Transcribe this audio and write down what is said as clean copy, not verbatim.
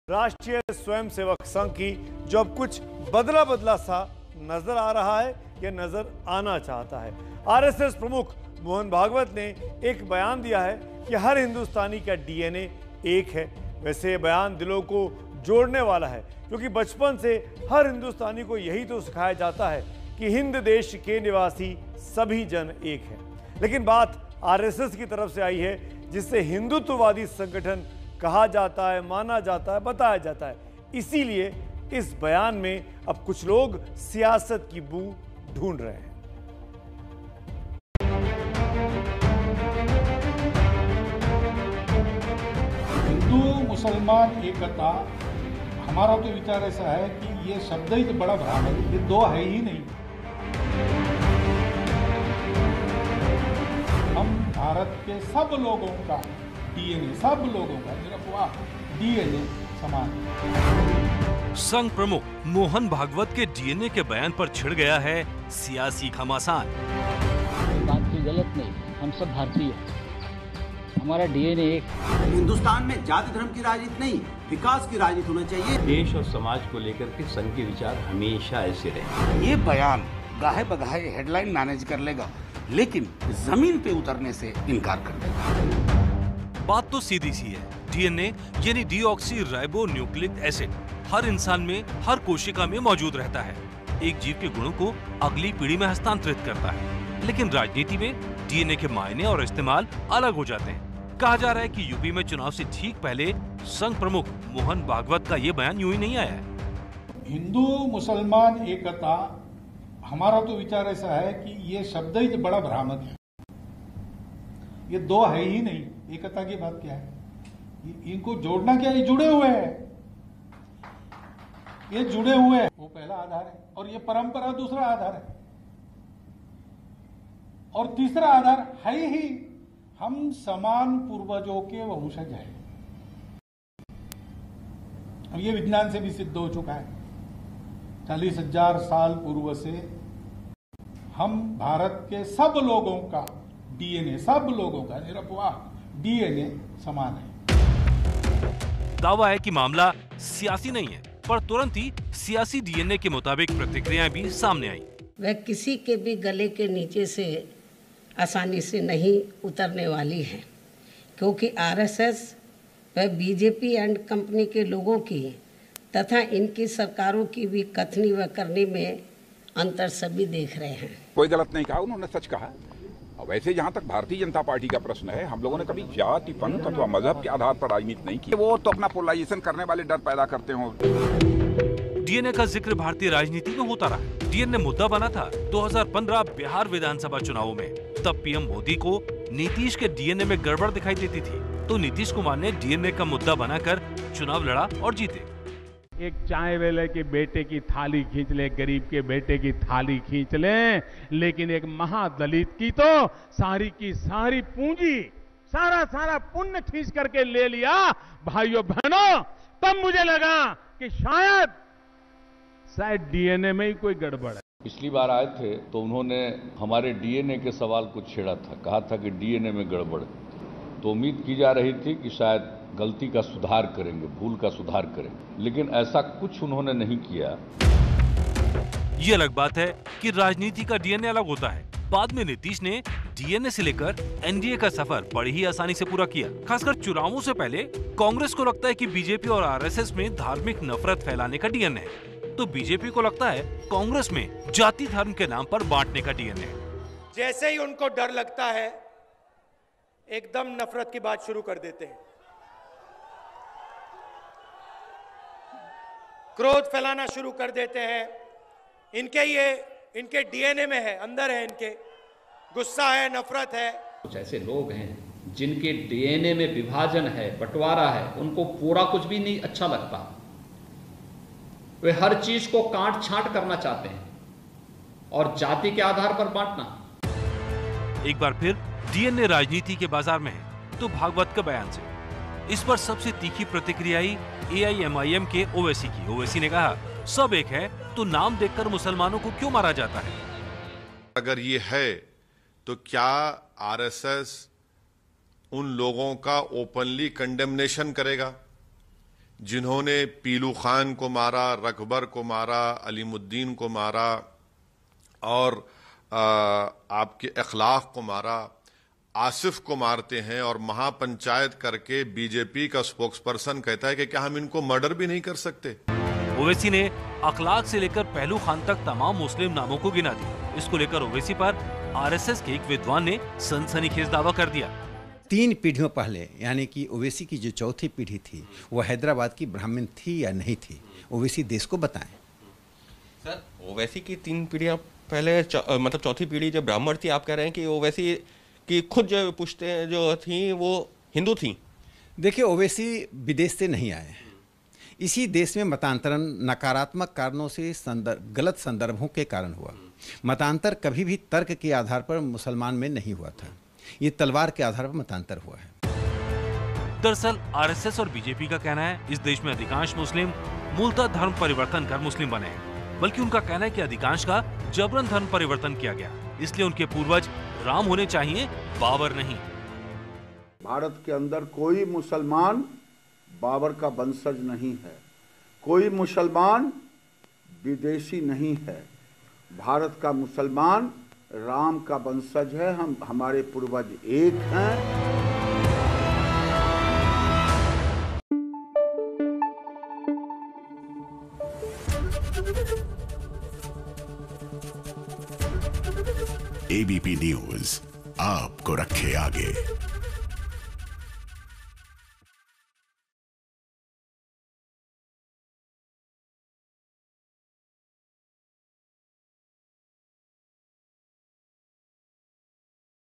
राष्ट्रीय स्वयंसेवक संघ की जो अब कुछ बदला बदला सा नजर आ रहा है या नजर आना चाहता है। आरएसएस प्रमुख मोहन भागवत ने एक बयान दिया है कि हर हिंदुस्तानी का डीएनए एक है। वैसे ये बयान दिलों को जोड़ने वाला है, क्योंकि बचपन से हर हिंदुस्तानी को यही तो सिखाया जाता है कि हिंद देश के निवासी सभी जन एक हैं। लेकिन बात आरएसएस की तरफ से आई है, जिससे हिंदुत्ववादी संगठन कहा जाता है, माना जाता है, बताया जाता है। इसीलिए इस बयान में अब कुछ लोग सियासत की बू ढूंढ रहे हैं। हिंदू मुसलमान एकता, हमारा तो विचार ऐसा है कि ये शब्द ही तो बड़ा भ्रामक है, ये दो है ही नहीं। हम भारत के सब लोगों का डीएनए, सब लोगों का निरपवाह डीएनए समान है। संघ प्रमुख मोहन भागवत के डीएनए के बयान पर छिड़ गया है सियासी घमासान। बात की गलत नहीं, हम सब भारतीय हैं, हमारा डीएनए एक। हिंदुस्तान में जाति धर्म की राजनीति नहीं, विकास की राजनीति होना चाहिए। देश और समाज को लेकर के संघ के विचार हमेशा ऐसे रहे। ये बयान गाहे बगाहे हेडलाइन मैनेज कर लेगा, लेकिन जमीन पे उतरने से इनकार कर देगा। बात तो सीधी सी है। डीएनए यानी डीऑक्सी राइबो न्यूक्लिक एसिड हर इंसान में, हर कोशिका में मौजूद रहता है। एक जीव के गुणों को अगली पीढ़ी में हस्तांतरित करता है। लेकिन राजनीति में डीएनए के मायने और इस्तेमाल अलग हो जाते हैं। कहा जा रहा है कि यूपी में चुनाव से ठीक पहले संघ प्रमुख मोहन भागवत का ये बयान यूं ही नहीं आया है। हिंदू मुसलमान एकता, हमारा तो विचार ऐसा है कि ये शब्द ही तो बड़ा भ्रामक है, ये दो है ही नहीं। एकता की बात क्या है? इनको जोड़ना क्या? ये जुड़े हुए हैं, ये जुड़े हुए हैं, वो पहला आधार है। और ये परंपरा दूसरा आधार है। और तीसरा आधार है ही, हम समान पूर्वजों के वंशज हैं। अब ये विज्ञान से भी सिद्ध हो चुका है। 40,000 साल पूर्व से हम भारत के सब लोगों का डीएनए, सब लोगों का निरपवाह डीएनए समान है। दावा है कि मामला सियासी नहीं है, पर तुरंत ही सियासी डीएनए के मुताबिक प्रतिक्रियाएं भी सामने आई। वह किसी के भी गले के नीचे से आसानी से नहीं उतरने वाली है, क्योंकि आरएसएस व बीजेपी एंड कंपनी के लोगों की तथा इनकी सरकारों की भी कथनी व करनी में अंतर सभी देख रहे हैं। कोई गलत नहीं कहा, उन्होंने सच कहा। वैसे जहाँ तक भारतीय जनता पार्टी का प्रश्न है, हम लोगों ने कभी जाति, पंथ अथवा मजहब के आधार पर राजनीति नहीं की। वो तो अपना पोलराइजेशन करने वाले डर पैदा करते हो। डीएनए का जिक्र भारतीय राजनीति में होता रहा। डीएनए मुद्दा बना था 2015 बिहार विधानसभा चुनावों में। तब पीएम मोदी को नीतीश के डीएनए में गड़बड़ दिखाई देती थी, तो नीतीश कुमार ने डीएनए का मुद्दा बनाकर चुनाव लड़ा और जीते। एक चाय वाले के बेटे की थाली खींच ले, गरीब के बेटे की थाली खींच ले, लेकिन एक महादलित की तो सारी की सारी पूंजी, सारा पुण्य खींच करके ले लिया। भाइयों बहनों, तब मुझे लगा कि शायद डीएनए में ही कोई गड़बड़ है। पिछली बार आए थे तो उन्होंने हमारे डीएनए के सवाल को छेड़ा था, कहा था कि डीएनए में गड़बड़ है। तो उम्मीद की जा रही थी कि शायद गलती का सुधार करेंगे, भूल का सुधार करेंगे, लेकिन ऐसा कुछ उन्होंने नहीं किया। ये अलग बात है कि राजनीति का डीएनए अलग होता है। बाद में नीतीश ने डीएनए से लेकर एनडीए का सफर बड़ी ही आसानी से पूरा किया। खासकर चुनावों से पहले कांग्रेस को लगता है कि बीजेपी और आरएसएस में धार्मिक नफरत फैलाने का डीएनए है, तो बीजेपी को लगता है कांग्रेस में जाति धर्म के नाम पर बांटने का डीएनए है। जैसे ही उनको डर लगता है, एकदम नफरत की बात शुरू कर देते हैं, क्रोध फैलाना शुरू कर देते हैं। इनके डीएनए में है, अंदर है, इनके गुस्सा है, नफरत है। कुछ ऐसे लोग हैं जिनके डीएनए में विभाजन है, बंटवारा है, उनको पूरा कुछ भी नहीं अच्छा लगता। वे हर चीज को काट छांट करना चाहते हैं और जाति के आधार पर बांटना। एक बार फिर डीएनए राजनीति के बाजार में है, तो भागवत का बयान से इस पर सबसे तीखी प्रतिक्रिया आई एआईएमआईएम के ओवैसी की। ओवैसी ने कहा, सब एक है तो नाम देखकर मुसलमानों को क्यों मारा जाता है? अगर ये है तो क्या आरएसएस उन लोगों का ओपनली कंडेमनेशन करेगा? जिन्होंने पीलू खान को मारा, रकबर को मारा, अलीमुद्दीन को मारा और आपके अखलाक को मारा, आसिफ को मारते हैं और महापंचायत करके बीजेपी का स्पोक्स पर्सन कहता है कि क्या हम इनको मर्डर भी नहीं कर सकते। ओवैसी ने अखलाक से लेकर पहलू खान तक तमाम मुस्लिम नामों को गिना दिया। इसको लेकर ओवैसी पर आरएसएस के एक विद्वान ने सनसनीखेज दावा कर दिया। 3 पीढ़ियों पहले यानी कि ओवैसी की जो चौथी पीढ़ी थी वो हैदराबाद की ब्राह्मण थी या नहीं थी, ओवैसी देश को बताएं। सर, ओवैसी की 3 पीढ़ियां पहले मतलब चौथी पीढ़ी जो ब्राह्मण थी, आप कह रहे हैं कि ओवैसी की खुद जो पुश्तें जो थी वो हिंदू थी। देखिए, ओवैसी विदेश से नहीं आए, इसी देश में मतांतरण नकारात्मक कारणों से गलत संदर्भों के कारण हुआ। मतांतर कभी भी तर्क के आधार पर मुसलमान में नहीं हुआ था, ये तलवार के आधार पर मतांतर हुआ है। दरअसल आरएसएस और बीजेपी का कहना है इस देश में अधिकांश मुस्लिम मूलतः धर्म परिवर्तन कर मुस्लिम बने हैं, बल्कि उनका कहना है कि अधिकांश का जबरन धर्म परिवर्तन किया गया, इसलिए उनके पूर्वज राम होने चाहिए, बाबर नहीं। भारत के अंदर कोई मुसलमान बाबर का वंशज नहीं है, कोई मुसलमान विदेशी नहीं है। भारत का मुसलमान राम का वंशज है, हमारे पूर्वज एक हैं। एबीपी न्यूज आपको रखे आगे।